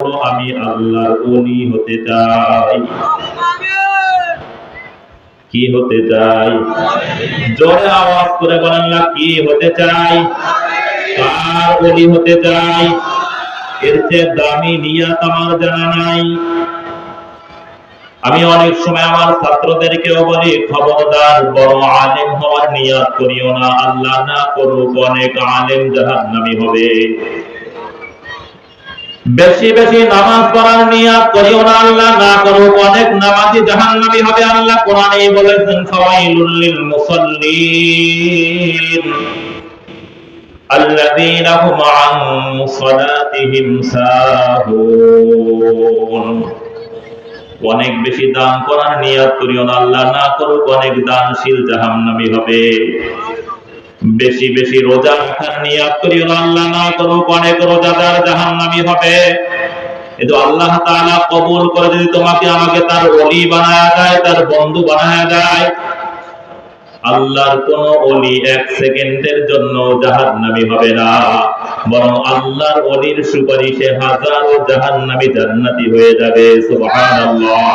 বলো আমি আল্লাহর ওলি হতে চাই। কি হতে চাই? জোরে আওয়াজ করে বলেন না, কি হতে চাই? কার ওলি হতে চাই? এর চেয়ে দামি নিয়াত আমার জানা নাই। আমি অনেক সময় আমার ছাত্রদেরকেও বলি, খবরদার বড় আলেম হওয়ার নিয়াত করিও না, আল্লাহ না করুক অনেক আলেম জাহান্নামী হবে। বেশি বেশি নামাজ পড়ার নিয়াত করিও না, আল্লাহ না করুক অনেক নামাজি জাহান্নামী হবে। আল্লাহ কোরআনে বলেছেন, ফাওয়াইলুল লিল মুসাল্লিন আল্লাযীনা হুম আন সালাতিহিম সাহুন। অনেক বেশি দান করার নিয়াত করিও না, আল্লাহ না করুক অনেক দানশীল জাহান্নামী হবে। বেশি বেশি রোজা রাখার নিয়াত করিও না, আল্লাহ না করুক অনেক রোজাদার জাহান্নামী হবে। কিন্তু আল্লাহ তাআলা কবুল করে যদি তোমাকে আমাকে তার ওলি বানায়া দেয়, তার বন্ধু বানায়া দেয়, আল্লাহর কোন ওলি এক সেকেন্ডের জন্য জাহান্নামী হবে না, বরং আল্লাহর ওলির সুপারিশে হাজারো জাহান্নামী জান্নাতি হয়ে যাবে। সুবহানাল্লাহ।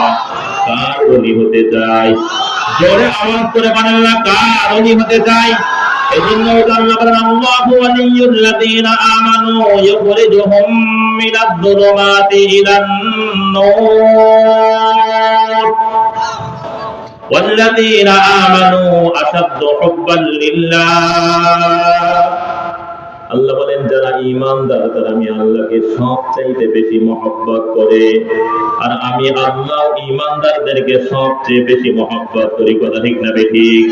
কার ওলি হতে চাই? জোরে আওয়াজ করে বলেন না, কার ওলি হতে চাই? এজন্য আল্লাহ বলেন, আল্লাহু ওয়ালিয়ুল লাযীনা আমানু ইউখরিজুহুম মিনাদ যুলুমাতি ইলান নূর والذين آمنوا أشد حبا لله। আল্লাহ বলেন, যারা ঈমানদার তারা আমি আল্লাহকে সবচাইতে বেশি মহব্বত করে, আর আমি আল্লাহ ঈমানদারদেরকে সবচেয়ে বেশি মহব্বত করি। কথা ঠিক না ঠিক?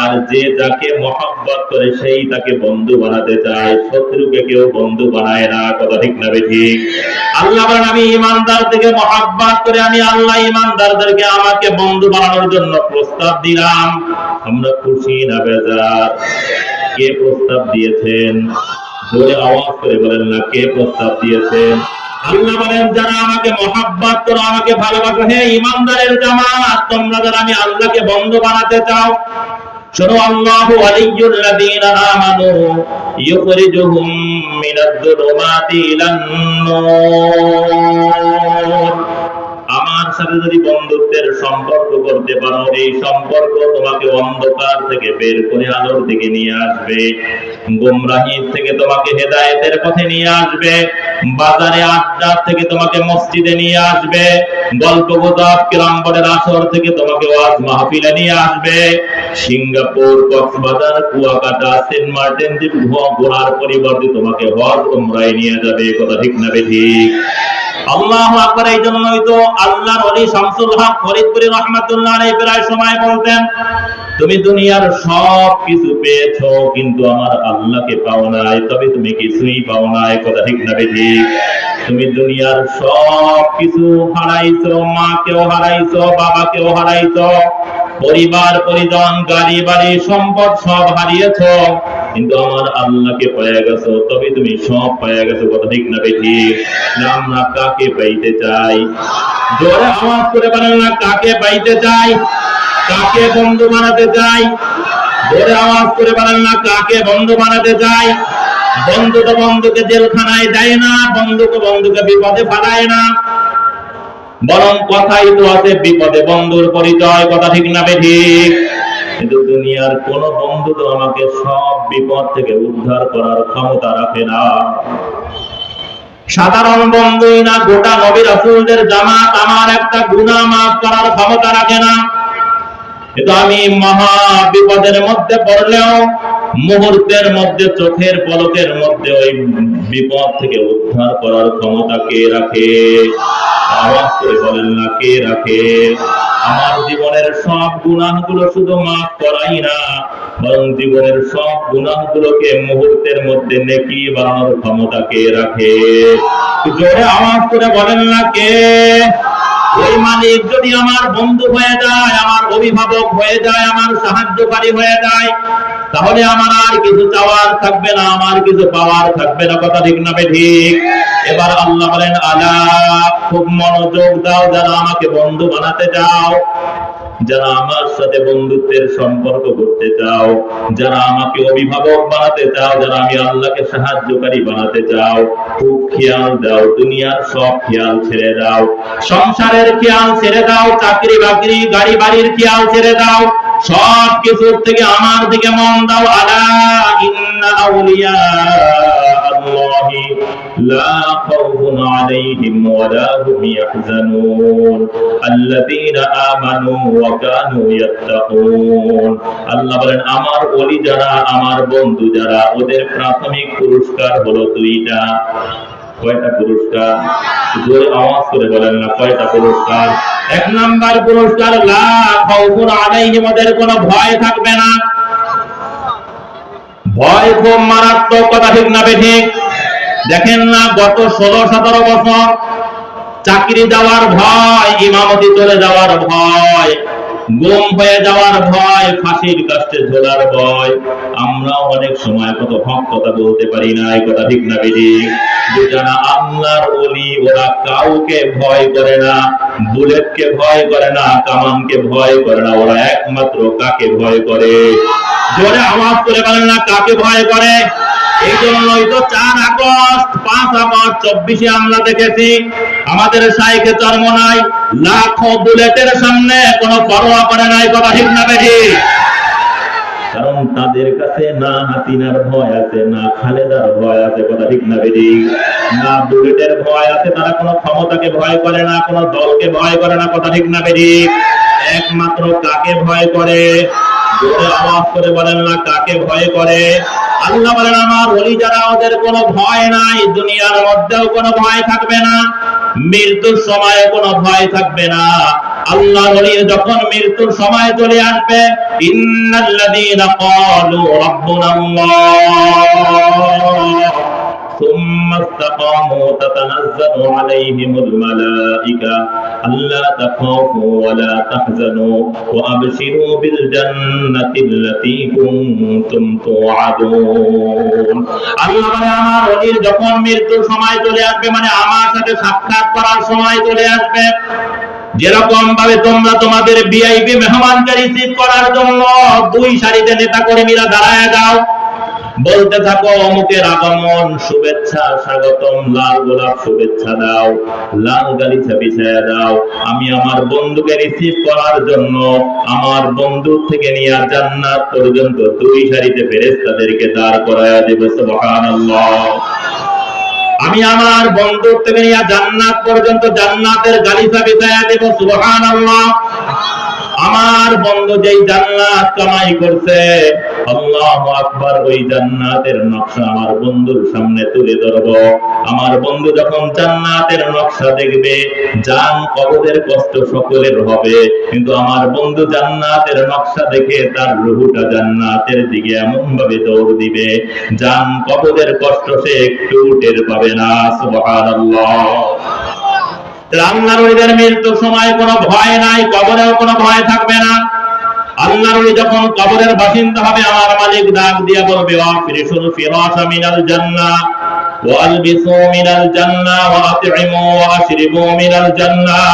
আর যে যাকে মহব্বত করে সেই তাকে বন্ধু বানাতে চায়, শত্রুকে কেউ বন্ধু বানায় না। কথা ঠিক না ঠিক? আল্লাহ বলেন, আমি ঈমানদারদেরকে মহব্বত করে আমি আল্লাহ ঈমানদারদেরকে আমাকে বন্ধু বানানোর জন্য প্রস্তাব দিলাম। আমরা খুশি না বেজার? কে প্রস্তাব দিয়েছেন? জোরে আওয়াজ করে বলেন না, কে প্রস্তাব দিয়েছেন? আল্লাহ বলেন, যারা আমাকে মহব্বত করো, আমাকে ভালোবাসো, হে ঈমানদারের জামাত, তোমরা যারা আমি আল্লাহকে বন্ধু বানাতে চাও, শোনো, আল্লাহু ওয়ালিয়ুল লাযীনা আমানু ইউখরিজুহুম মিনাদ যুলুমাতি ইলান নূর। আমার সাথে যদি বন্ধুত্বের সম্পর্ক করতে পারো, এই সম্পর্ক তোমাকে অন্ধকার থেকে বের করে আলোর দিকে নিয়ে আসবে, গোমরাহির থেকে তোমাকে হেদায়েতের পথে নিয়ে আসবে, বাজারে আড্ডা থেকে তোমাকে মসজিদে নিয়ে আসবে, গল্পগুজব কিরামবরের আসর থেকে তোমাকে ওয়াজ মাহফিলে নিয়ে আসবে, Singapore, Cox's Bazar, Kuakata, Saint Martin দ্বীপ ঘোরার পরিবর্তে তোমাকে হজ উমরায় নিয়ে যাবে। কথা ঠিক না ঠিক? আল্লাহু আকবার। এই জন্যই তো আল্লাহর ওলি শামসুল হক ফরিদপুরি রাহমাতুল্লাহ আলাইহি প্রায় সময় বলতেন, তুমি দুনিয়ার সব কিছু পেয়েছো কিন্তু আমার আল্লাহকে পাও নাই, তবে তুমি কিছুই পাও নাই। কথা ঠিক না ঠিক? তুমি দুনিয়ার সব কিছু হারাইছো, মাকেও হারাইছো, বাবাকেও হারাইছো, পরিবার পরিজন, গাড়ি বাড়ি সম্পদ সব হারিয়েছো, কিন্তু আমার আল্লাহকে পেয়ে গেছো, তবে তুমি সব পেয়ে গেছো। কথা ঠিক না ঠিক? আমরা কাকে পাইতে চাই? জোরে আওয়াজ করে বলেন না, কাকে পাইতে চাই? কাকে বন্ধু বানাতে চাই? জোরে আওয়াজ করে বলেন না, কাকে বন্ধু বানাতে চাই? বন্ধু তো বন্ধুকে জেলখানায় দেয় না, বন্ধুকে বন্ধুকে বিপদে ফেলায় না, বরং কথাই তো আছে, বিপদে বন্ধুর পরিচয়। কথা ঠিক না ঠিক? কিন্তু দুনিয়ার কোন বন্ধু তো আমাকে সব বিপদ থেকে উদ্ধার করার ক্ষমতা রাখে না। সাধারণ বন্ধুই না, গোটা নবী রাসূলদের জামাত আমার একটা গুনাহ মাফ করার ক্ষমতা রাখে না। কিন্তু আমি মহা বিপদের মধ্যে পড়লেও মুহূর্তের মধ্যে, চোখের পলকের মধ্যে ওই বিপদ থেকে উদ্ধার করার ক্ষমতা কে রাখে? আওয়াজ করে বলেন না, কে রাখে? আমার জীবনের সব গুনাহগুলো শুধু মাফ করাই না, বরং জীবনের সব গুনাহগুলোকে মুহূর্তের মধ্যে নেকি বানানোর ক্ষমতা কে রাখে? জোরে আওয়াজ করে বলেন না, কে? ওই মালিক যদি আমার বন্ধু হয়ে যায়, আমার অভিভাবক হয়ে যায়, আমার সাহায্যকারী হয়ে যায়, তাহলে আমার আর কিছু চাওয়ার থাকবে না, আমার কিছু পাওয়ার থাকবে না। কথা ঠিক না ঠিক? এবার আল্লাহ বলেন, আলা, খুব মনোযোগ দাও, যারা আমাকে বন্ধু বানাতে চাও, যারা আমার সাথে বন্ধুত্বের সম্পর্ক করতে চাও, যারা আমাকে অভিভাবক বানাতে চাও, যারা আমি আল্লাহকে সাহায্যকারী বানাতে চাও, খুব খেয়াল দাও, দুনিয়ার সব খেয়াল ছেড়ে দাও, সংসারের খেয়াল ছেড়ে দাও, চাকরি বাকরি গাড়ি বাড়ির খেয়াল ছেড়ে দাও, সব কিছুর থেকে আমার দিকে মন দাও। আলা ইন্না আউলিয়া আল্লাহি লা খাউফুন আলাইহিম ওয়া লা হুম ইয়াহজানুন আল্লাযীনা আমানু ওয়া কানু ইয়াত্তাকুন। আল্লাহ বলেন, আমার ওলি যারা, আমার বন্ধু যারা, ওদের প্রাথমিক পুরস্কার হলো দুইটা। কয়টা পুরস্কার? জোরে আওয়াজ করে বলেন না, কয়টা পুরস্কার? এক নাম্বার পুরস্কার, লা খাউফুন আলাইহিম, ওদের কোনো ভয় থাকবে না। ভয় খুব মারাত্মক, কথা ঠিক না বেঠিক? দেখেন না, গত 16-17 বছর চাকরি যাওয়ার ভয়, ইমামতি চলে যাওয়ার ভয়, গুম হয়ে যাওয়ার ভয়, ফাঁসির কাস্টে ঝোলার ভয়। আমরা অনেক সময় কত হক কথা বলতে পারি না, এই কথা ঠিক না বেঠিক? যারা আল্লাহর ওলি, ওরা কাউকে ভয় করে না, বুলেটকে ভয় করে না, কামানকে ভয় করে না, ওরা একমাত্র কাকে ভয় করে? জোরে আওয়াজ করে বলেন না, কাকে ভয় করে? এই জন্যই তো 4 আগস্ট, 5 আগস্ট 24-এ আমরা দেখেছি আমাদের শাইখে চরমনাই লাখো বুলেটের সামনে কোনো পরোয়া করে নাই, কথা ঠিক না বেঠিক? কারণ তাদের কাছে না হাসিনার ভয় আছে, না খালেদার ভয় আছে, কথা ঠিক না বেঠিক? না বুলেটের ভয় আছে, তারা কোনো ক্ষমতাকে ভয় করে না, কোনো দলকে ভয় করে না, কথা ঠিক না বেঠিক? একমাত্র কাকে ভয় করে? জোরে আওয়াজ করে বলেন না, কাকে ভয় করে? আল্লাহ বলেন, আমার ওলি যারা, ওদের কোনো ভয় নাই, দুনিয়ার মধ্যেও কোনো ভয় থাকবে না, মৃত্যুর সময়ে কোনো ভয় থাকবে না। আল্লাহর ওলি যখন মৃত্যুর সময় চলে আসবে, ইন্নাল্লাযীনা ক্বালু রাব্বুনাল্লাহ সুম্মা ইসতাকামু তাতানাজ্জালু আলাইহিমুল মালাইকা আল্লা তাখাফু ওয়া লা তাহজানু ওয়া আবশিরু বিল জান্নাতিল্লাতী কুনতুম তুআদুন। আল্লাহ বলে, আমার ওলির যখন মৃত্যুর সময় চলে আসবে, মানে আমার সাথে সাক্ষাৎ করার সময় চলে আসবে, যেরকম ভাবে তোমরা তোমাদের ভিআইপি মেহমানকে রিসিভ করার জন্য 2 সারিতে নেতা কর্মীরা দাঁড়ায় যাও, বলতে থাকো অমুকের আগমন, শুভেচ্ছা, স্বাগতম, লাল গোলাপ শুভেচ্ছা দাও, লাল গালিচা বিছায়া দাও। আমি আমার বন্ধুকে রিসিভ করার জন্য আমার বন্ধু থেকে নিয়ে জান্নাত পর্যন্ত 2 সারিতে ফেরেশতাদেরকে দাঁড় করায়া দেব। সুবহানাল্লাহ। আমি আমার বন্ধু থেকে নিয়ে জান্নাত পর্যন্ত জান্নাতের গালিচা বিছায়া দেব। সুবহানাল্লাহ। আমার বন্ধু যেই জান্নাত কামাই করছে, আল্লাহু আকবার, ওই জান্নাতের নকশা আমার বন্ধুর সামনে তুলে ধরব। আমার বন্ধু যখন জান্নাতের নকশা দেখবে, জান কবরের কষ্ট সকলের হবে, কিন্তু আমার বন্ধু জান্নাতের নকশা দেখে তার রূহটা জান্নাতের দিকে এমন ভাবে দৌড় দিবে, জান কবরের কষ্ট সে একটু টের পাবে না। সুবহানাল্লাহ। আল্লাহর ওলিদের মৃত্যুর সময় কোনো ভয় নাই, কবরেও কোনো ভয় থাকবে না। আল্লাহর ওলি যখন কবরের বাসিন্দা হবে, আমার মালিক ডাক দিয়া বলবে, ওয়াফরিশুল ফিরাশা মিনাল জান্নাহ ওয়া আলবিসু মিনাল জান্নাহ ওয়া আতইমু ওয়া আশরিবু মিনাল জান্নাহ।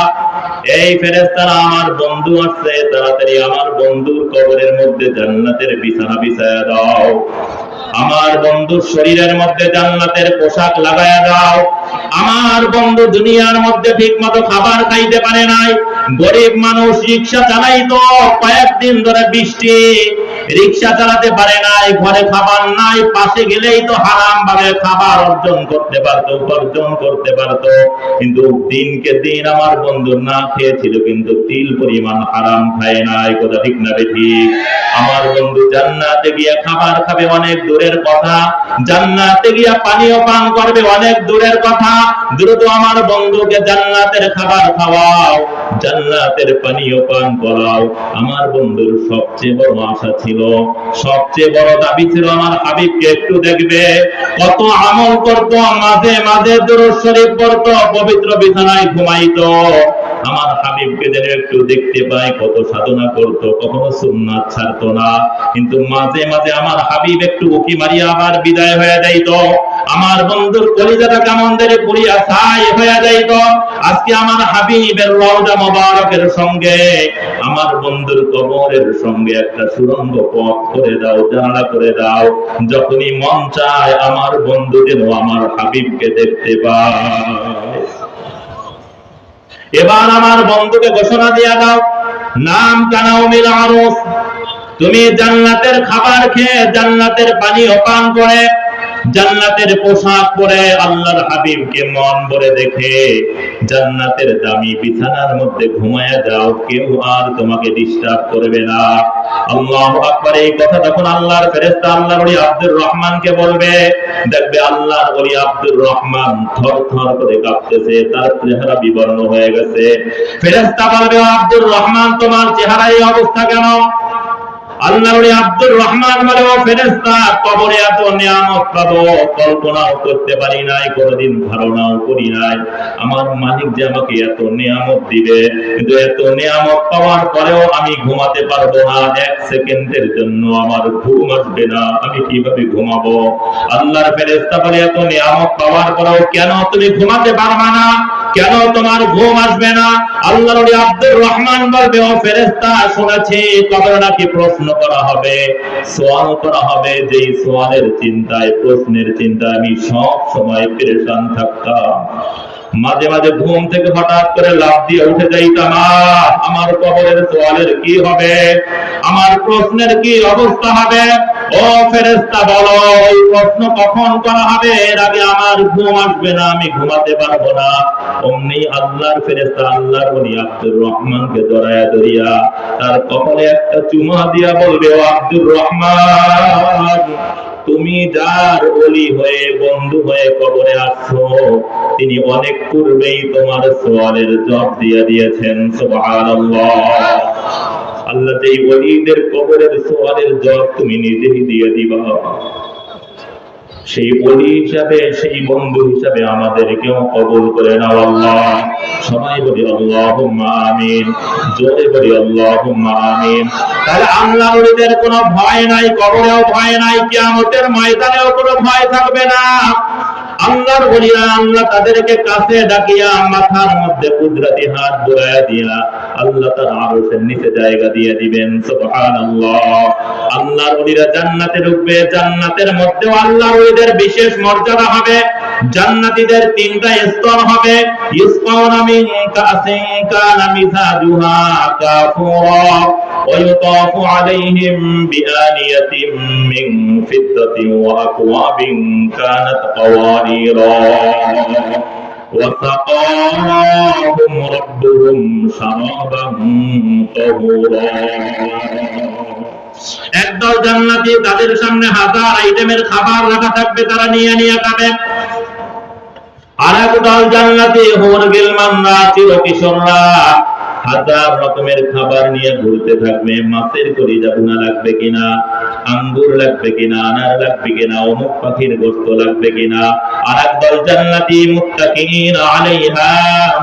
এই ফেরেশতারা, আমার বন্ধু আসছে, তাড়াতাড়ি আমার বন্ধুর কবরের মধ্যে জান্নাতের বিছানা বিছায়া দাও, আমার বন্ধুর শরীরের মধ্যে জান্নাতের পোশাক লাগায়া দাও। আমার বন্ধু দুনিয়ার মধ্যে ঠিক মতো খাবার খাইতে পারে নাই, গরিব মানুষ, রিক্সা চালাইতো, কয়েকদিন ধরে বৃষ্টি, রিক্সা চালাতে পারে নাই, ঘরে খাবার নাই, পাশে গেলেই তো হারাম ভাবে খাবার অর্জন করতে পারতো, উপার্জন করতে পারতো, কিন্তু দিনকে দিন আমার বন্ধু না খেয়েছিল, কিন্তু তিল পরিমাণ হারাম খায় নাই, কথা ঠিক না বেঠিক? আমার বন্ধু জান্নাতে গিয়া খাবার খাবে, অনেক দূরের কথা, জান্নাতে গিয়া পানীয় পান করবে, অনেক দূরের কথা। দ্রুত আমার বন্ধুকে জান্নাতের খাবার খাওয়াও, জান্নাতের পানীয় পান করাও। আমার বন্ধুর সবচেয়ে বড় আশা ছিল, সবচেয়ে বড় দাবি ছিল, আমার হাবিবকে একটু দেখবে। কত আমল করতো, মাঝে মাঝে দুরূদ শরীফ পড়তো, পবিত্র বিছানায় ঘুমাইতো, আমার হাবিবকে যেন একটু দেখতে পাই। কত সাধনা করতো, কখনো সুন্নাত ছাড়তো না, কিন্তু মাঝে মাঝে আমার হাবিব একটু উকি মারিয়া আবার বিদায় হয়ে যাইতো। আমার বন্ধুর কলিজাটা কেমন ধরে পুড়িয়া ছাই হয়ে যাইতো। আজকে আজকে আমার হাবিবের রওজা মোবারকের সঙ্গে আমার বন্ধুর কবরের সঙ্গে একটা সুড়ঙ্গ পথ করে দাও, জানালা করে দাও, যখনই মন চায় আমার বন্ধু যেন আমার হাবিবকে দেখতে পায়। এবার আমার বন্ধুকে ঘোষণা দিয়ে দাও, নাম কানাউমিল আরুস, তুমি জান্নাতের খাবার খেয়ে, জান্নাতের পানীয় পান করে, জান্নাতের পোশাক পরে, আল্লাহর হাবিবকে মন ভরে দেখে জান্নাতের দামি বিছানার মধ্যে ঘুমায়া যাও, কেউ আর তোমাকে ডিস্টার্ব করবে না। আল্লাহু আকবার। এই কথা যখন আল্লাহর ফেরেশতা আল্লাহর ওলি আব্দুর রহমানকে বলবে, দেখবে আল্লাহর ওলি আব্দুর রহমান থরথর করে কাঁপতেছে, তার চেহারা বিবর্ণ হয়ে গেছে। ফেরেশতা বলবে, আব্দুর রহমান তোমার চেহারা এই অবস্থা কেন? আল্লাহর ওলি আব্দুর রহমান বলে, ও ফেরেশতা, কবরে এত নিয়ামত পাবো কল্পনাও করতে পারি নাই, কোনোদিন ধারণাও করি নাই। আমার মালিক যে আমাকে এত নিয়ামত দিবে, কিন্তু এত নিয়ামত পাওয়ার পরেও আমি ঘুমাতে পারবো না, এক সেকেন্ডের জন্য আমার ঘুম আসবে না, আমি কিভাবে ঘুমাবো? আল্লাহর ফেরেশতা বলে, এত নিয়ামত পাওয়ার পরেও কেন তুমি ঘুমাতে পারবা না? কেন তোমার ঘুম আসবে না? আল্লাহর ওলি আব্দুর রহমান বলবে, ও ফেরেশতা, শুনেছি কবরে নাকি প্রশ্ন করা হবে, সওয়াল করা হবে, যেই সওয়ালের চিন্তায়, প্রশ্নের চিন্তায় আমি সব সময় পেরেশান থাকতাম। মাঝে মাঝে ঘুম থেকে হঠাৎ করে লাফ দিয়ে উঠে যাইতাম, আমার কবরের সওয়ালের কি হবে, আমার প্রশ্নের কি অবস্থা হবে? ও ফেরেশতা বলো, ওই প্রশ্ন কখন করা হবে? এর আগে আমার ঘুম আসবে না, আমি ঘুমাতে পারবো না। অমনি আল্লাহর ফেরেশতা আল্লাহর ওলি আব্দুর রহমানকে জড়ায়া ধরিয়া তার কপালে একটা চুমা দিয়া বলবে, ও আব্দুর রহমান, তুমি যার ওলি হয়ে, বন্ধু হয়ে কবরে আসছো, তিনি অনেক পূর্বেই তোমার সওয়ালের জবাব দিয়ে দিয়েছেন। সুবহানাল্লাহ। আল্লাহ যেই ওলিদের কবরের সওয়ালের জবাব তুমি নিজেই দিয়ে দিবা, সেই ওলি হিসাবে, সেই বন্ধু হিসাবে আমাদেরকেও কবুল করে নাও আল্লাহ। সবাই বলি আল্লাহুম্মা আমিন, জোরে বলি আল্লাহুম্মা আমিন। তাহলে আল্লাহর ওলিদের কোনো ভয় নাই, কবরেও ভয় নাই, কিয়ামতের ময়দানেও কোনো ভয় থাকবে না। আল্লাহর ওলিরা, আল্লাহ তাদেরকে কাছে ডাকিয়া মাথার মধ্যে কুদরতি হাত বুলাইয়া দিয়া আল্লাহ তার আরশের নিচে জায়গা দিয়ে দিবেন। সুবহানাল্লাহ। আল্লাহর ওলিরা জান্নাতে ঢুকবে, জান্নাতের মধ্যেও আল্লাহর ওলিদের বিশেষ মর্যাদা হবে। জান্নাতীদের তিনটা স্তর হবে, ইসকাউনা মিন কাসিন কানা মিজাজুহা কাফুরা ওয়া ইউতাফু আলাইহিম বিআনিয়াতিন মিন ফিদ্দাতিন ওয়া আকওয়াবিন কানাত قواريرا وسقاهم ربهم شرابا طهورا। একদল জান্নাতি, তাদের সামনে হাজার আইটেমের খাবার রাখা থাকবে, তারা নিয়ে নিয়ে খাবে। আর একদল জান্নাতি, হুর গিলমানরা, চিরকিশোররা হাজার রকমের খাবার নিয়ে ঘুরতে থাকবে। মাছের কলিজা ভুনা লাগবে কিনা, আঙ্গুর লাগবে কিনা, আনার লাগবে কিনা, অমুক পাখির গোশত লাগবে কিনা। আর একদল জান্নাতি, মুত্তাকিন আলাইহা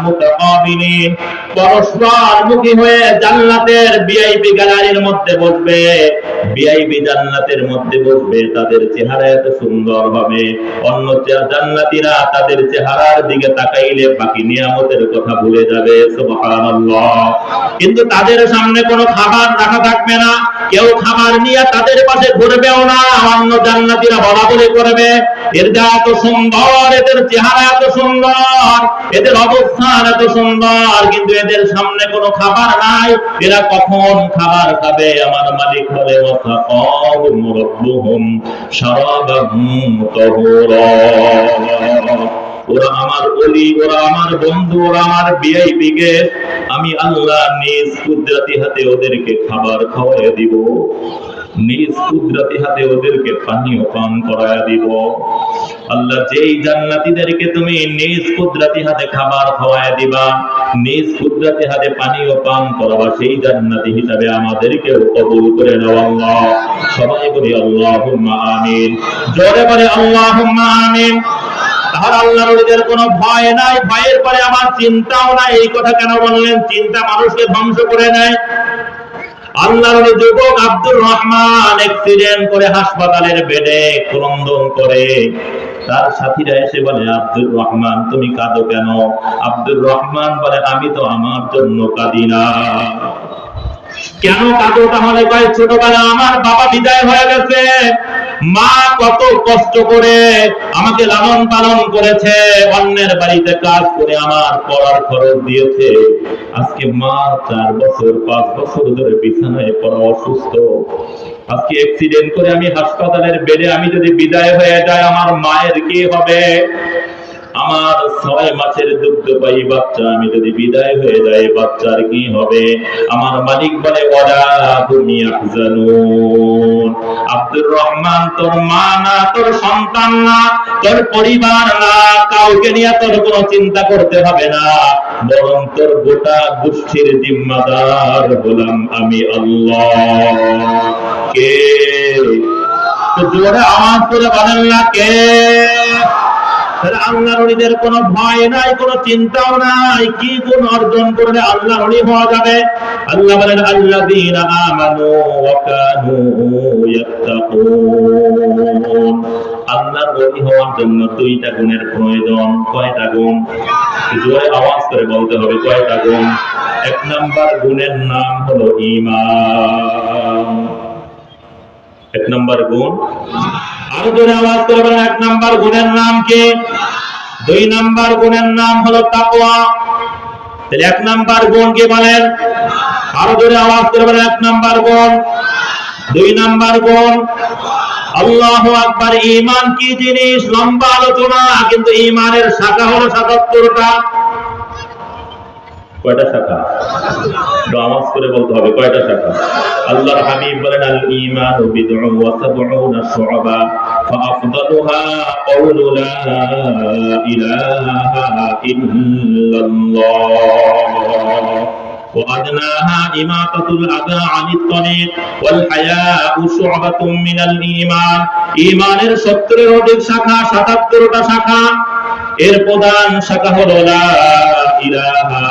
মুতাকাবিলিন, পরস্পর মুখী হয়ে জান্নাতের ভিআইপি গ্যালারির মধ্যে বসবে, ভিআইপি জান্নাতের মধ্যে বসবে। তাদের চেহারা এত সুন্দর হবে, অন্য জান্নাতীরা তাদের চেহারার দিকে তাকাইলে বাকি নিয়ামতের কথা ভুলে যাবে। সুবহানাল্লাহ। কিন্তু তাদের সামনে কোনো খাবার রাখা থাকবে না, কেউ খাবার নিয়ে তাদের পাশে ঘুরবেও না। অন্য জান্নাতীরা বলাবলি করবে, এর যা এত সুন্দর, এদের চেহারা এত সুন্দর, এদের অবস্থান এত সুন্দর, কিন্তু এদের সামনে কোনো খাবার নাই, এরা কখন খাবার খাবে? আমার মালিক বলে, ওয়াসাকাহুম রাব্বুহুম শারাবান তাহুরা। ওরা আমার ওলি, ওরা আমার বন্ধু, ওরা আমার ভিআইপি গেস্ট। আমি আল্লাহ নিজ কুদরতি হাতে ওদেরকে খাবার খাওয়াইয়া দিব, নিজ কুদরতি হাতে ওদেরকে পানীয় পান করাইয়া দিব। আল্লাহ যেই জান্নাতীদেরকে তুমি নিজ কুদরতি হাতে খাবার খাওয়াইয়া দিবা, নিজ কুদরতি হাতে পানীয় পান করাবা, সেই জান্নাতি হিসাবে আমাদেরকে কবুল করে নাও আল্লাহ। সবাই বলি আল্লাহুম্মা আমিন, জোরে বলে আল্লাহুম্মা আমিন। তাহলে আল্লাহর ওলিদের কোনো ভয় নাই, ভয়ের পরে আমার চিন্তাও নাই। এই কথা কেন বললেন? চিন্তা মানুষকে ধ্বংস করে নেয়। আল্লাহর ওলি যুবক আব্দুর রহমান অ্যাক্সিডেন্ট করে হাসপাতালের বেডে ক্রন্দন করে, তার সাথীরা এসে বলে, আব্দুর রহমান তুমি কাঁদো কেন? আব্দুর রহমান বলে, আমি তো আমার জন্য কাঁদি না। কেন কাঁদো তাহলে? কয়, ছোটবেলা আমার বাবা বিদায় হয়ে গেছে, মা কত কষ্ট করে আমাকে লালন পালন করেছে, অন্যের বাড়িতে কাজ করে আমার পড়ার খরচ দিয়েছে। আজকে মা 4 বছর 5 বছর ধরে বিছানায় পড়া, অসুস্থ। আজকে অ্যাক্সিডেন্ট করে আমি হাসপাতালের বেডে, আমি যদি বিদায় হয়ে যাই আমার মায়ের কি হবে? আমার 6 মাসের দুগ্ধপায়ী বাচ্চা আমি যদি বিদায় হয়ে যাই, বাচ্চার কি হবে? আমার মালিক বলে, ওয়ালা হুম ইয়াহজানুন। আব্দুর রহমান, তোর মা না, তোর সন্তান না, তোর পরিবার না, কাউকে নিয়ে তোর কোনো চিন্তা করতে হবে না, বরং তোর গোটা গোষ্ঠীর জিম্মাদার হলাম আমি আল্লাহ। কে? তো জোরে আওয়াজ করে বলেন না কে? আল্লাহর ওলিদের কোনো ভয় নাই, কোনো চিন্তাও নাই। কি গুণ অর্জন করলে আল্লাহর ওলি হওয়া যাবে? আল্লাহ বলেন, আল্লাযীনা আমানু ওয়া কানু ইয়াত্তাকুন। আল্লাহর ওলি হওয়ার জন্য 2টা গুণের প্রয়োজন। কয়টা গুণ? জোরে আওয়াজ করে বলতে হবে, কয়টা গুণ? 1 নাম্বার গুণের নাম হলো ঈমান। 1 নাম্বার গুণ, আরো জোরে আওয়াজ করে বলেন, 1 নাম্বার গুণের নাম কি? 2 নাম্বার গুণের নাম হলো তাকওয়া। তাহলে 1 নাম্বার গুণ কি বলেন? আরো জোরে আওয়াজ করে বলেন, 1 নাম্বার গুণ। 2 নাম্বার গুণ আল্লাহু আকবার। ঈমান কি জিনিস? লম্বা আলোচনা, কিন্তু ঈমানের শাখা হলো 77টা। কয়টা শাখা? আওয়াজ করে বলতে হবে, কয়টা শাখা? আল্লাহর হাবিব বলেন, আল ঈমানু বিদ'উন ওয়া সাব'উনা শু'বা ফাআফদালুহা কাওলু লা ইলাহা ইল্লাল্লাহ ওয়া আদনাহা ইমাতাতুল আযা আনিত তারিক ওয়াল হায়াউ শু'বাতুম মিনাল ঈমান। ঈমানের 70 এর অধিক শাখা, 77টা শাখা। এর প্রধান শাখা হলো লা ইলাহা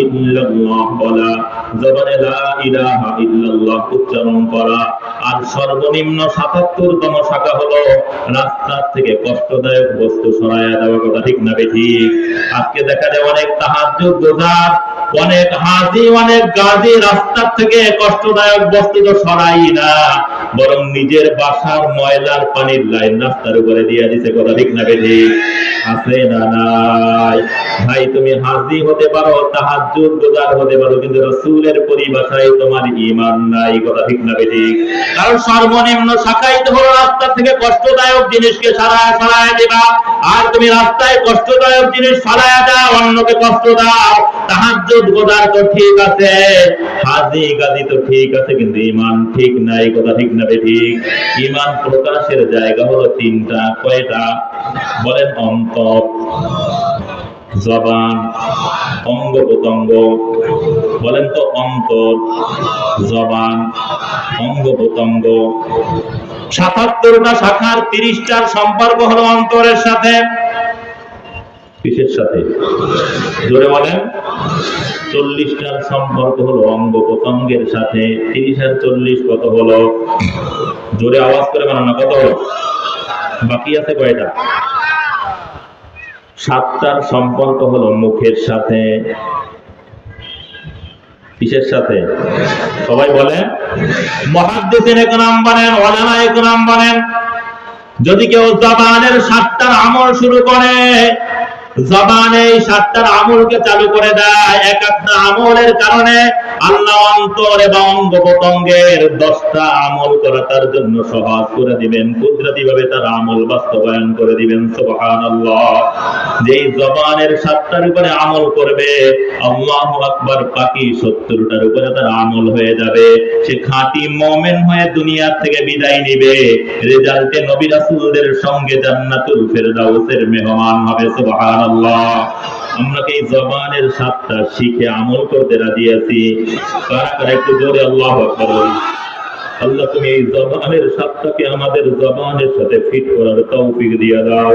ইল্লাল্লাহ বলা, জবানে লা ইলাহা ইল্লাল্লাহ উচ্চারণ করা। আর সর্বনিম্ন 77তম শাখা হলো রাস্তার থেকে কষ্টদায়ক বস্তু সরায়া দেওয়া। কথা ঠিক না বেঠিক? আজকে দেখা যায় অনেক তাহাজ্জুদ গুজার, অনেক হাজি, অনেক গাজী রাস্তার থেকে কষ্টদায়ক বস্তু তো সরাই না, বরং নিজের বাসার ময়লার পানির লাইন রাস্তার উপরে দিয়ে দিছে। কথা ঠিক না বেঠিক? আছে না নাই? ভাই, তুমি হাজি হতে পারো, তাহাজ্জুদ গুজার হতে পারো, কিন্তু রাসূলের পরিভাষায় তোমার ঈমান নাই। কথা ঠিক না বেঠিক? কারণ সর্বনিম্ন শাখাই তো হলো রাস্তা থেকে কষ্টদায়ক জিনিসকে সরায়া দিবা। আর তুমি রাস্তায় কষ্টদায়ক জিনিস ফেলায়া দাও, অন্যকে কষ্ট দাও। তাহাজ্জুদ গুজার তো ঠিক আছে, হাজি গাজী তো ঠিক আছে, কিন্তু ঈমান ঠিক নাই। কথা ঠিক না বেঠিক? ঈমান প্রকাশের জায়গা হলো 3টা। কয়টা বলেন? অন্তর, জবান, অঙ্গ প্রত্যঙ্গ। বলেন তো, অন্তর, জবান, অঙ্গ প্রত্যঙ্গ। 77টা শাখার 30টার সম্পর্ক হলো অন্তরের সাথে। কিসের সাথে? জোরে বলেন। 40টার সম্পর্ক হলো অঙ্গ প্রত্যঙ্গের সাথে। 30 আর 40 কত হলো? জোরে আওয়াজ করে বলেন না, কত হলো? বাকি আছে কয়টা? 7টার সম্পর্ক হলো মুখের সাথে। কিসের সাথে? সবাই বলে। মুহাদ্দিসিন একরাম বলেন, উলামা একরাম বলেন, যদি কেউ জবানের 7টার আমল শুরু করে, জবানে 7টার আমলকে চালু করে দেয়, এক একটা আমলের কারণে আল্লাহ অন্তর এবং অঙ্গ প্রত্যঙ্গের 10টা আমল করা তার জন্য সহজ করে দিবেন, কুদরতি ভাবে তার আমল বাস্তবায়ন করে দিবেন। সুবহানাল্লাহ। যেই জবানের 7টার উপরে আমল করবে, আল্লাহু আকবার, বাকি 70টার উপরে তার আমল হয়ে যাবে। সে খাঁটি মুমিন হয়ে দুনিয়া থেকে বিদায় নিবে, রেজাল্টে নবী রাসূলদের সঙ্গে জান্নাতুল ফেরদাউসের মেহমান হবে। সুবহানাল্লাহ। আমরা কি জবানের 7টা শিখে আমল করতে রাজি আছি? কারা কারা একটু জোরে আল্লাহু আকবার বলুন। আল্লাহ, তুমি এই জবানের 7টাকে আমাদের জবানের সাথে ফিট করার তৌফিক দিয়ে দাও।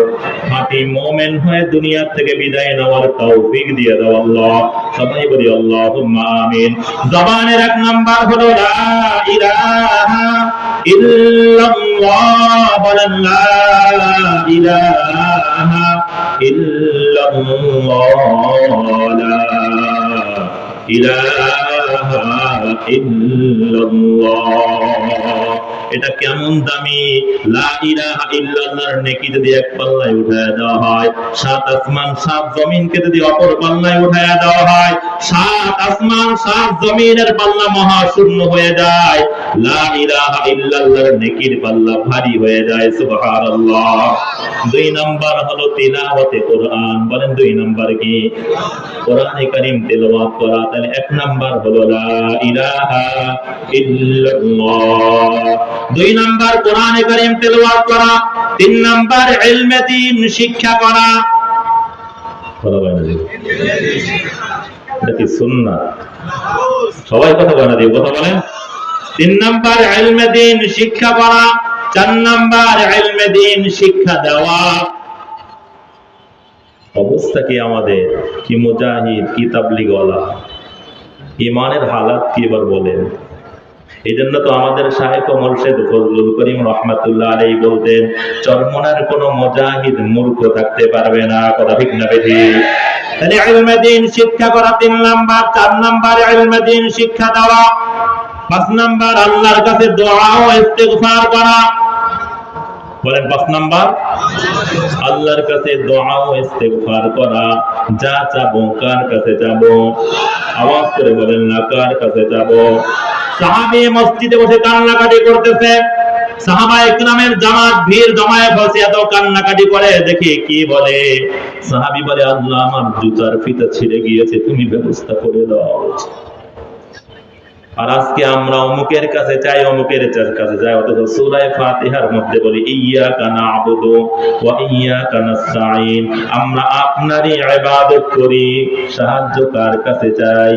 খাঁটি মুমিন হয়ে দুনিয়া থেকে বিদায় নেওয়ার তৌফিক দিয়ে দাও আল্লাহ। সবাই বলি আল্লাহুম্মা আমিন। জবানের 1 নাম্বার হলো লা ইলাহা ইল্লাল্লাহ, বলেন লা ইলাহা ইল্লাল্লাহ, লা ইলাহা ইল্লাল্লাহ। এটা কেমন দামি! লা ইলাহা ইল্লাল্লাহর নেকি যদি এক পাল্লায় উঠায় দেওয়া হয়, সাত আসমান সাত জমিনকে যদি অপর পাল্লায় উঠায় দেওয়া হয়, সাত আসমান সাত জমিনের পাল্লা মহাশূন্য হয়ে যায়। লা ইলাহা ইল্লাল্লাহর নেকির পাল্লা ভারী হয়ে যায়। সুবহানাল্লাহ। 2 নাম্বার হলো তিলাওয়াতে কোরআন। বলেন 2 নাম্বার কি? কোরআনে কারীম তেলাওয়াত করা। তাহলে 1 নাম্বার হলো লা ইলাহা ইল্লাল্লাহ, 2 নাম্বার কোরআনে কারীম তেলাওয়াত করা, 3 নাম্বার ইলমে দ্বীন শিক্ষা করা। কথা বলেন না, এটা কি সুন্নাত? সবাই কথা বলেন না, কথা বলেন। 3 নাম্বার ইলমে দ্বীন শিক্ষা করা, 4 নাম্বার ইলমে দ্বীন শিক্ষা দেওয়া। অবস্থা কি আমাদের? কি মুজাহিদ, কি তাবলীগওয়ালা, ইমানের হালাত কি এবার বলেন। এই জন্য তো আমাদের শায়েখ ও মুর্শিদ ফজলুল করিম রাহমাতুল্লাহ আলাইহি বলতেন, চরমনার কোন মুজাহিদ মূর্খ থাকতে পারবে না। কথা ঠিক না বেঠিক? তাহলে ইলমে দ্বীন শিক্ষা করা 3 নাম্বার, 4 নাম্বার ইলমে দ্বীন শিক্ষা দেওয়া, 5 নাম্বার আল্লাহর কাছে দোয়া ও ইস্তিগফার করা। বলেন 5 নাম্বার আল্লাহর কাছে দোয়া ও ইস্তিগফার করা। যা চাবো কার কাছে যাবো? আওয়াজ করে বলেন না, কার কাছে যাবো? সাহাবী মসজিদে বসে কান্নাকাটি করতেছে, সাহাবায়ে কিরামের জামাত ভিড় জমায়েত হয়েছে, এত কান্নাকাটি করে দেখি কি বলে। সাহাবী বলে, আল্লাহ আমার জুতার ফিতা ছিঁড়ে গিয়েছে, তুমি ব্যবস্থা করে দাও। আর আজকে আমরা অমুকের কাছে চাই, অমুকের কাছে যাই, অথচ সূরা ফাতিহার মধ্যে বলি ইয়্যাকা না'বুদু ওয়া ইয়্যাকা নাস্তাঈন, আমরা আপনারই ইবাদত করি, সাহায্য কার কাছে চাই?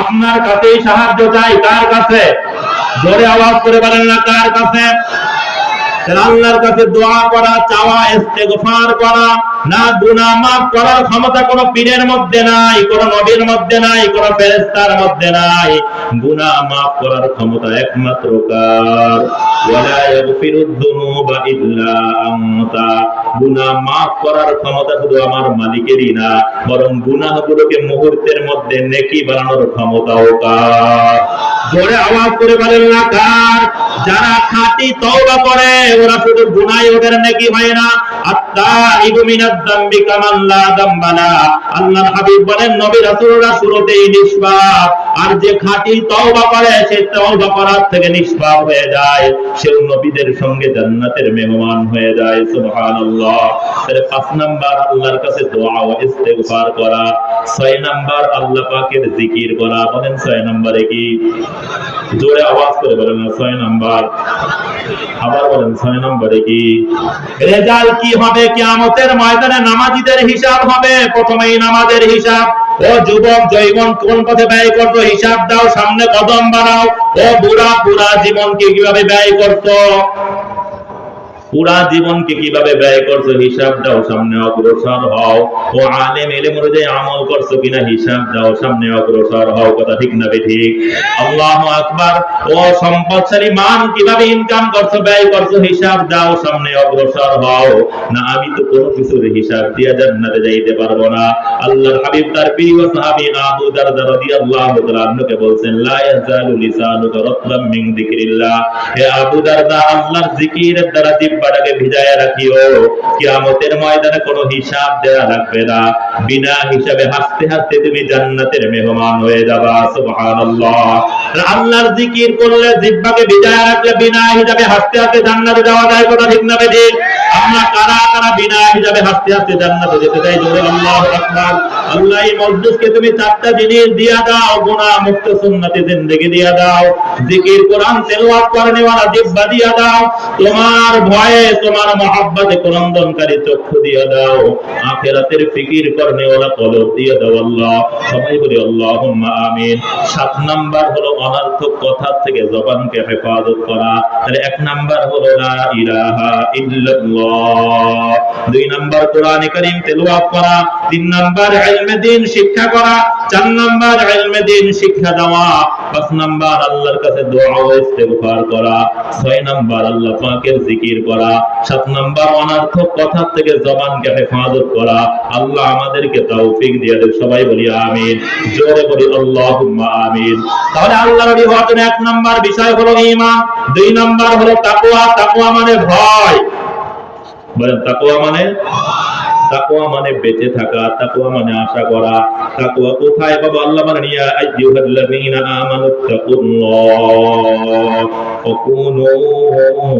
আপনার কাছেই সাহায্য চাই। কার কাছে? জোরে আওয়াজ করে বলেন না, কার কাছে? আল্লাহর কাছে দোয়া করা, চাওয়া, ইস্তিগফার করা। না, গুনাহ মাফ করার ক্ষমতা কোন পীরের মধ্যে নাই, কোন নবীর মধ্যে নাই, কোন ফেরেশতার মধ্যে নাই। গুনাহ মাফ করার ক্ষমতা একমাত্র কার? ওয়ালা ইয়াগফিরুদ দুনুবা ইল্লা আনতা। গুনাহ মাফ করার ক্ষমতা শুধু আমার মালিকেরই না, বরং গুনাহগুলোকে মুহূর্তের মধ্যে নেকি বানানোর ক্ষমতাও কার? জোরে আওয়াজ করে বলেন না, কার? যারা খাঁটি তওবা করে ওরা শুধু গুনাহই, ওদের নেকি হয় না। আত-তাইবু মিনাদ যামবি কামান লা যামবা লা। আল্লাহর হাবিব বলেন, নবী রাসূলরা শুরুতেই নিষ্পাপ, আর যে খাঁটি তওবা করে সে তওবা করার থেকে নিষ্পাপ হয়ে যায়, সেও নবীদের সঙ্গে জান্নাতের মেহমান হয়ে যায়। সুবহানাল্লাহ। তাহলে 5 নাম্বার আল্লাহর কাছে দোয়া ও ইস্তিগফার করা, 6 নাম্বার আল্লাহ পাকের জিকির করা। বলেন 6 নম্বরে কি? জোরে আওয়াজ করে বলেন না, 6 নাম্বার। আবার বলেন 6 নম্বরে কি? রেজাল্ট কি হবে? কিয়ামতের ময়দানে নামাজীদের হিসাব হবে। প্রথমেই নামাজের হিসাব। ও যুবক জৈবন কোন পথে ব্যয় করছো, হিসাব দাও, সামনে কদম বাড়াও। ও বুড়া, পুরা জীবনকে কিভাবে ব্যয় করছো? পুরা জীবনকে কিভাবে ব্যয় করছো, হিসাব দাও, সামনে অগ্রসর হও। ও আলেম, ইলম অনুযায়ী আমল করছো কিনা, হিসাব দাও, সামনে অগ্রসর হও। কথা ঠিক না ঠিক? আল্লাহু আকবার। ও সম্পদশালী মান, কিভাবে ইনকাম করছো, ব্যয় করছো, হিসাব দাও, সামনে অগ্রসর হও। না, আমি তো কোনো কিছুর হিসাব দিয়া জান্নাতে যাইতে পারবো না। আল্লাহর হাবিব তার প্রিয় সাহাবী আবু দারদা রাদিয়াল্লাহু তাআলা আনহুকে বলছেন, লা ইয়াজালু লিসানুকা রাতবাম মিন যিকরিল্লাহ। হে আবু দারদা, আল্লাহর জিকিরের দ্বারা জিহ্বাটাকে ভিজায়া রাখিও। কিয়ামতের ময়দানে কোনো হিসাব দেয়া লাগবে না, বিনা হিসাবে হাসতে হাসতে তুমি জান্নাতের মেহমান হয়ে যাবা। সুবহানাল্লাহ। আল্লাহর জিকির করলে, জিহ্বাকে ভিজায়া রাখলে বিনা হিসাবে হাসতে হাসতে জান্নাতে যাওয়া যায়। কথা ঠিক না বেঠিক? আমরা কারা কারা বিনা হিসাবে হাসতে হাসতে জান্নাতে যেতে চাই? জোরে আল্লাহু আকবার। আল্লাহ এই মজলিসকে তুমি 4টা জিনিস দিয়া দাও, গুনাহ মুক্ত সুন্নতি জিন্দেগি দিয়া দাও, জিকির কোরআন তেলাওয়াত করনে ওয়ালা জিহ্বা দিয়া দাও, তোমার ভয়ে তোমার মহব্বতে ক্রন্দনকারী চক্ষু দিয়া দাও, আখিরাতের ফিকির করনে ওয়ালা কলব দিয়া দাও। আল্লাহ, সবাই বলি আল্লাহুম্মা আমিন। 7 নাম্বার হলো অনর্থক কথা থেকে জবানকে হেফাজত করা। তাহলে 1 নাম্বার হলো লা ইলাহা ইল্লাল্লাহ, তাকুল্লাহ। 2 নাম্বার কোরআনে কারীম তেলাওয়াত করা, 3 নাম্বার ইলমে দ্বীন শিক্ষা করা, 4 নাম্বার ইলমে দ্বীন শিক্ষা দেওয়া, 5 নাম্বার আল্লাহর কাছে দোয়া ও ইস্তেগফার করা, 6 নাম্বার আল্লাহ পাকের জিকির করা, 7 নাম্বার অনর্থক কথা থেকে জবানকে হেফাজত করা। আল্লাহ আমাদেরকে তৌফিক দিয়ে দেন, সবাই বলি আমিন, জোরে বলি আল্লাহুম্মা আমিন। তাহলে আল্লাহর ওলি হওয়ার জন্য 1 নাম্বার বিষয় হলো ঈমান, 2 নাম্বার হলো তাকওয়া। তাকওয়া মানে ভয়, বলেন তাকওয়া মানে? তাকওয়া মানে বেঁচে থাকা, তাকওয়া মানে আশা করা। তাকওয়া কোথায় পাবো? আল্লাহ বলেন ইয়া আইয়ুহাল্লাযীনা আমানুত্তাকুল্লাহ ওয়া কুনু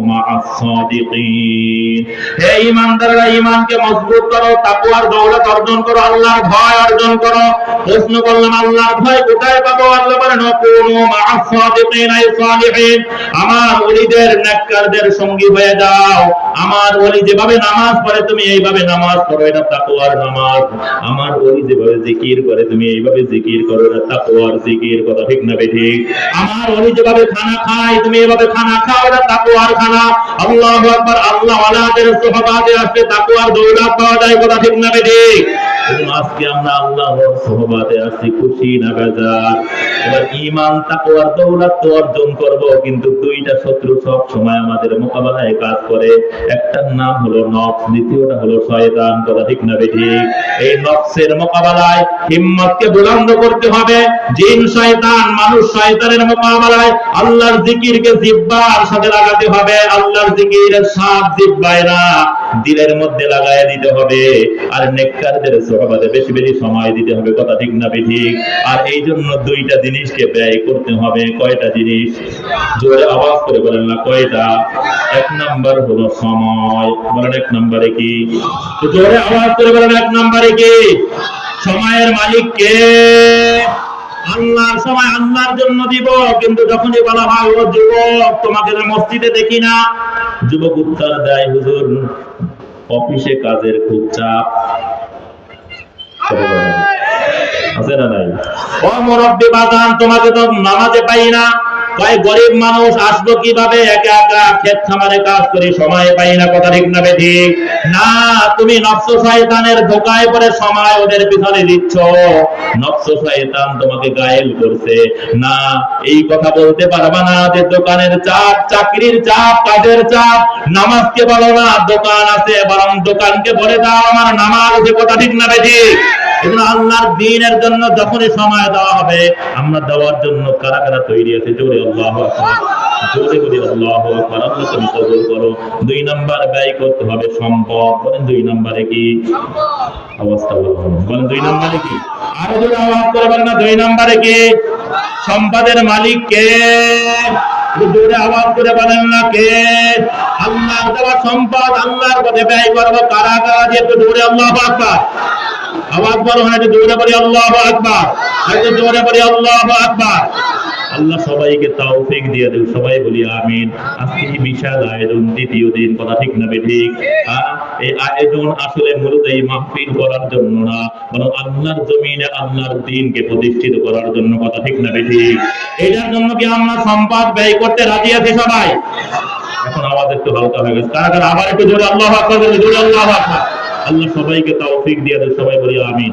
মা'আস সাদিকিন। হে ঈমানদাররা, ঈমানকে মজবুত করো, তাকওয়ার দৌলত অর্জন করো, আল্লাহর ভয় অর্জন করো। প্রশ্ন করলাম আল্লাহর ভয় কোথায় পাবো? আল্লাহ বলেন ওয়া কুনু মা'আস সাদিকিন আই সালিহিন। আমার ওলিদের, নেককারদের সঙ্গী হয়ে যাও। আমার ওলি যেভাবে নামাজ পড়ে তুমি এইভাবে নামাজ পড়ো, এটা তাকওয়ার নামাজ। আমার ওলি যেভাবে জিকির করে তুমি এইভাবে জিকির করো, এটা তাকওয়ার জিকির। কথা ঠিক না বেঠিক? আমার ওলি যেভাবে খানা খায় তুমি এইভাবে খানা খাও, এটা তাকওয়ার খানা। আল্লাহু আকবার। আল্লাহ ওয়ালাদের সুহবাতে আসলে তাকওয়ার দৌলত পাওয়া যায়। কথা ঠিক না বেঠিক? আজকে আমরা আল্লাহর সুহবাতে আসছি, খুশি না বেজার? এবার ঈমান তাকওয়ার দৌলত তো অর্জন করব, কিন্তু 2টা শত্রু সব সময় আমাদের মোকাবেলায় কাজ করে। একটার নাম হলো নফস, দ্বিতীয়টা হলো শয়তান। কথা ঠিক না বেঠিক? এই নফসের মোকাবেলায় হিম্মতকে বুলন্দ করতে হবে। জিন শয়তান, মানুষ শয়তানের মোকাবেলায় আল্লাহর জিকিরকে জিহ্বার সাথে লাগাতে হবে। আল্লাহর জিকিরের সাথ জিহ্বায় না, দিলের মধ্যে লাগায় দিতে হবে। আর নেককারদের সুহবাতে বেশি বেশি সময় দিতে হবে। কথা ঠিক না বেঠিক? আর এই জন্য 2টা জিনিসকে ব্যয় করতে হবে। কয়টা জিনিস? জোরে আওয়াজ করে বলেন না, কয়টা? 1 নাম্বার হলো সময়। বলেন 1 নম্বরে কি? জোরে আওয়াজ করে বলেন 1 নম্বরে কি? সময়ের মালিক কে? আল্লাহ। সময় আল্লাহর জন্য দিব, কিন্তু যখনই বলা হয় ও যুবক তোমাকে মসজিদে দেখি না, যুবক উত্তর দেয় হুজুর অফিসে কাজের খুব চাপ। আছে না নাই? ও মুরব্বি বাজান তোমাকে তো নামাজে পাই না। কয় গরিব মানুষ আসবো কিভাবে? একা একা ক্ষেত খামারে কাজ করি, সময় পাই না। কথা ঠিক না বেঠিক? না, তুমি নফস শয়তানের ধোঁকায় পড়ে সময় ওদের পিছনে দিচ্ছ। নফস শয়তান তোমাকে গায়েল করছে। না, এই কথা বলতে পারবা না যে দোকানের চাপ, চাকরির চাপ, কাজের চাপ, নামাজকে বলো না দোকান আছে, বরং দোকানকে বলে দাও আমার নামাজ আছে। কথা ঠিক না বেঠিক? এজন্য আল্লাহর দ্বীনের জন্য যখনই সময় দেওয়া হবে, আমরা দেওয়ার জন্য কারা কারা তৈরি আছে? জোরে আল্লাহু আকবার, জোরে বলি আল্লাহু আকবার। আল্লাহ তুমি কবুল করো। 2 নাম্বার ব্যয় করতে হবে সম্পদ। বলেন 2 নম্বরে কি? অবস্থা বলেন 2 নম্বরে কি? আরো জোরে আওয়াজ করে বলেন না, 2 নম্বরে কি? সম্পদের মালিক কে? জোরে আওয়াজ করে বলেন না, কে? আল্লাহ দেওয়া সম্পদ আল্লাহর পথে ব্যয় করবো। কারা কারা দিয়ে একটু জোরে আল্লাহু আকবার আওয়াজ বলো। একটু জোরে বলি আল্লাহু আকবার, একটু জোরে বলি আল্লাহু আকবার। আল্লাহ সবাইকে তৌফিক দিয়ে দেন, সবাই বলি আমিন। আজকে এই বিশাল আয়োজন, 2য় দিন। কথা ঠিক না বেঠিক? এই আয়োজন আসলে মূলত এই মাহফিল করার জন্য না, বরং আল্লাহর জমিনে আল্লাহর দ্বীনকে প্রতিষ্ঠিত করার জন্য। কথা ঠিক না বেঠিক? এটার জন্য কি আমরা সম্পদ ব্যয় করতে রাজি আছি সবাই? এখন আওয়াজ একটু হালকা হয়ে গেছে। কারা কারা আবার একটু জোরে আল্লাহু আকবার, জোরে আল্লাহু আকবার। আল্লাহ সবাইকে তৌফিক দিয়ে দেন, সবাই বলি আমিন।